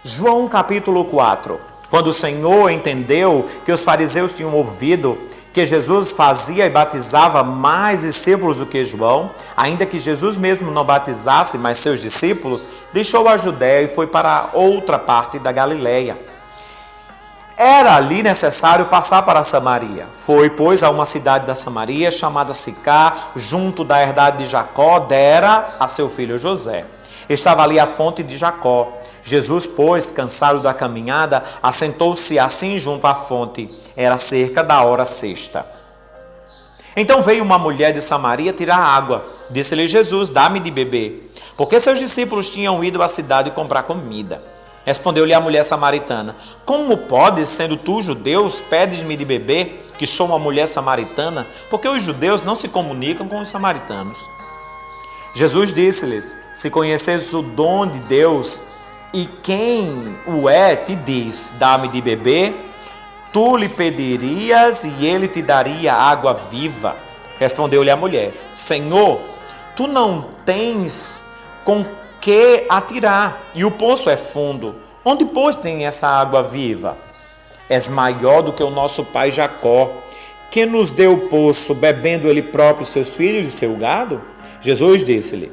João capítulo 4. Quando o Senhor entendeu que os fariseus tinham ouvido que Jesus fazia e batizava mais discípulos do que João, ainda que Jesus mesmo não batizasse, mas seus discípulos, deixou a Judéia e foi para outra parte da Galileia. Era ali necessário passar para Samaria. Foi, pois, a uma cidade da Samaria chamada Sicar, junto da herdade de Jacó, dera a seu filho José. Estava ali a fonte de Jacó. Jesus, pois, cansado da caminhada, assentou-se assim junto à fonte. Era cerca da hora sexta. Então veio uma mulher de Samaria tirar água. Disse-lhe Jesus: dá-me de beber. Porque seus discípulos tinham ido à cidade comprar comida. Respondeu-lhe a mulher samaritana: como podes, sendo tu judeus, pedes-me de beber, que sou uma mulher samaritana? Porque os judeus não se comunicam com os samaritanos. Jesus disse-lhes: se conheceres o dom de Deus, e quem o é te diz, dá-me de beber, tu lhe pedirias e ele te daria água viva. Respondeu-lhe a mulher: Senhor, tu não tens com que atirar, e o poço é fundo. Onde, pois, tem essa água viva? És maior do que o nosso pai Jacó, que nos deu o poço, bebendo ele próprio, seus filhos e seu gado? Jesus disse-lhe: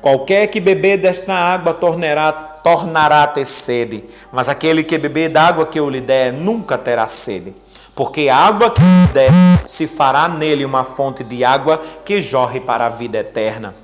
qualquer que beber desta água tornará a ter sede, mas aquele que beber da água que eu lhe der nunca terá sede, porque a água que lhe der se fará nele uma fonte de água que jorre para a vida eterna.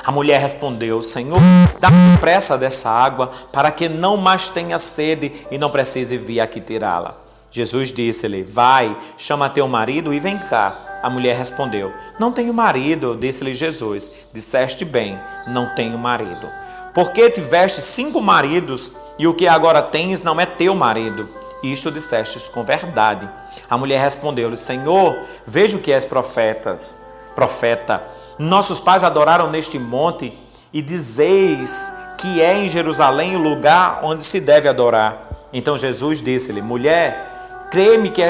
A mulher respondeu: Senhor, dá-me pressa dessa água, para que não mais tenha sede e não precise vir aqui tirá-la. Jesus disse-lhe: vai, chama teu marido e vem cá. A mulher respondeu: não tenho marido. Disse-lhe Jesus: disseste bem, não tenho marido. Porque tiveste 5 maridos, e o que agora tens não é teu marido. Isto dissestes com verdade. A mulher respondeu-lhe: Senhor, vejo que és profeta. Nossos pais adoraram neste monte, e dizeis que é em Jerusalém o lugar onde se deve adorar. Então Jesus disse-lhe: mulher, crê-me que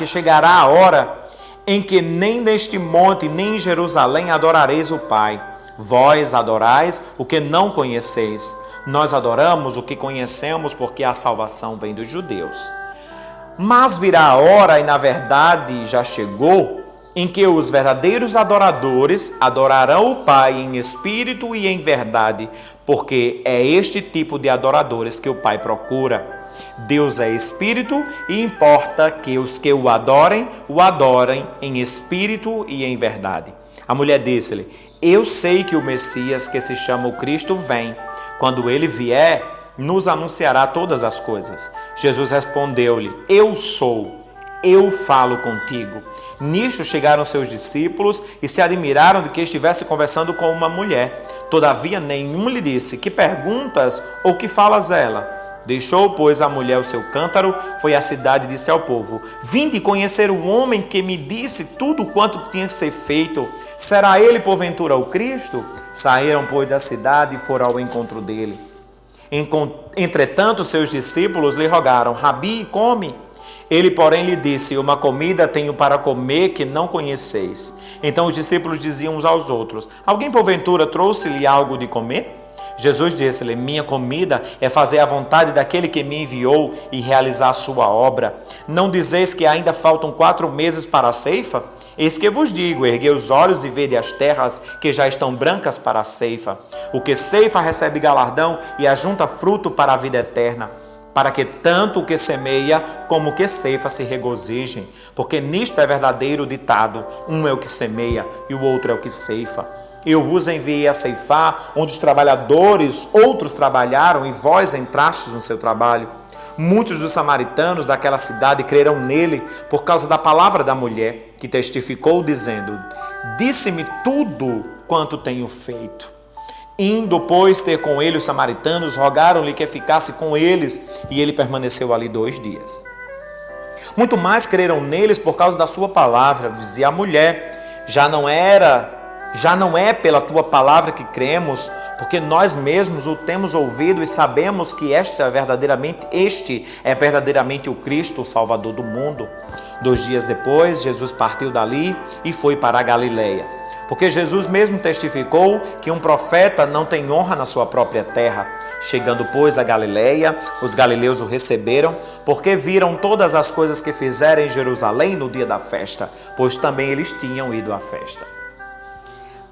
chegará a hora em que nem neste monte, nem em Jerusalém adorareis o Pai. Vós adorais o que não conheceis. Nós adoramos o que conhecemos, porque a salvação vem dos judeus. Mas virá a hora, e na verdade já chegou, em que os verdadeiros adoradores adorarão o Pai em espírito e em verdade, porque é este tipo de adoradores que o Pai procura. Deus é espírito e importa que os que o adorem em espírito e em verdade. A mulher disse-lhe: eu sei que o Messias, que se chama o Cristo, vem. Quando ele vier, nos anunciará todas as coisas. Jesus respondeu-lhe: eu sou, eu falo contigo. Nisto chegaram seus discípulos e se admiraram de que estivesse conversando com uma mulher. Todavia nenhum lhe disse: que perguntas ou que falas ela? Deixou, pois, a mulher o seu cântaro, foi à cidade e disse ao povo: vinde conhecer o homem que me disse tudo quanto tinha que ser feito. Será ele, porventura, o Cristo? Saíram, pois, da cidade e foram ao encontro dele. Entretanto, seus discípulos lhe rogaram: Rabi, come. Ele, porém, lhe disse: uma comida tenho para comer que não conheceis. Então os discípulos diziam uns aos outros: alguém, porventura, trouxe-lhe algo de comer? Jesus disse-lhe: minha comida é fazer a vontade daquele que me enviou e realizar a sua obra. Não dizeis que ainda faltam 4 meses para a ceifa? Eis que vos digo: erguei os olhos e vede as terras que já estão brancas para a ceifa. O que ceifa recebe galardão e ajunta fruto para a vida eterna, para que tanto o que semeia como o que ceifa se regozijem. Porque nisto é verdadeiro o ditado: um é o que semeia e o outro é o que ceifa. Eu vos enviei a ceifar, onde os trabalhadores, outros trabalharam, e vós entrastes no seu trabalho. Muitos dos samaritanos daquela cidade creram nele por causa da palavra da mulher, que testificou dizendo: disse-me tudo quanto tenho feito. Indo, pois, ter com ele os samaritanos, rogaram-lhe que ficasse com eles, e ele permaneceu ali 2 dias. Muito mais creram neles por causa da sua palavra. Dizia a mulher: já não é pela tua palavra que cremos, porque nós mesmos o temos ouvido e sabemos que este é verdadeiramente o Cristo, o Salvador do mundo. 2 dias depois, Jesus partiu dali e foi para a Galileia. Porque Jesus mesmo testificou que um profeta não tem honra na sua própria terra. Chegando, pois, a Galileia, os galileus o receberam, porque viram todas as coisas que fizeram em Jerusalém no dia da festa, pois também eles tinham ido à festa.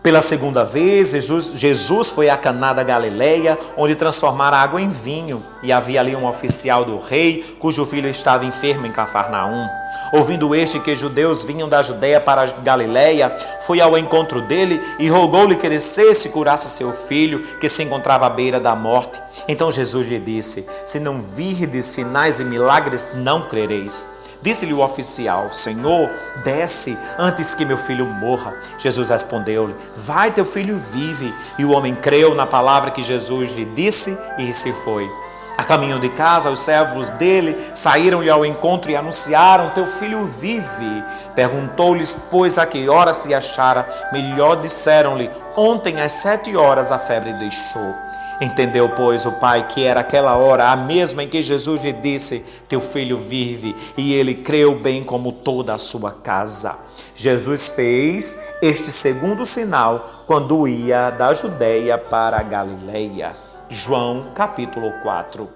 Pela segunda vez, Jesus foi a Caná da Galileia, onde transformara água em vinho, e havia ali um oficial do rei, cujo filho estava enfermo em Cafarnaum. Ouvindo este que judeus vinham da Judeia para a Galileia, foi ao encontro dele e rogou-lhe que descesse e curasse seu filho, que se encontrava à beira da morte. Então Jesus lhe disse: se não virdes sinais e milagres, não crereis. Disse-lhe o oficial: Senhor, desce antes que meu filho morra. Jesus respondeu-lhe: vai, teu filho vive. E o homem creu na palavra que Jesus lhe disse e se foi. A caminho de casa, os servos dele saíram-lhe ao encontro e anunciaram: teu filho vive. Perguntou-lhes, pois, a que hora se achara melhor. Disseram-lhe: ontem às 7 horas a febre deixou. Entendeu, pois, o pai que era aquela hora a mesma em que Jesus lhe disse: teu filho vive, e ele creu bem como toda a sua casa. Jesus fez este segundo sinal quando ia da Judeia para a Galileia. João capítulo 4.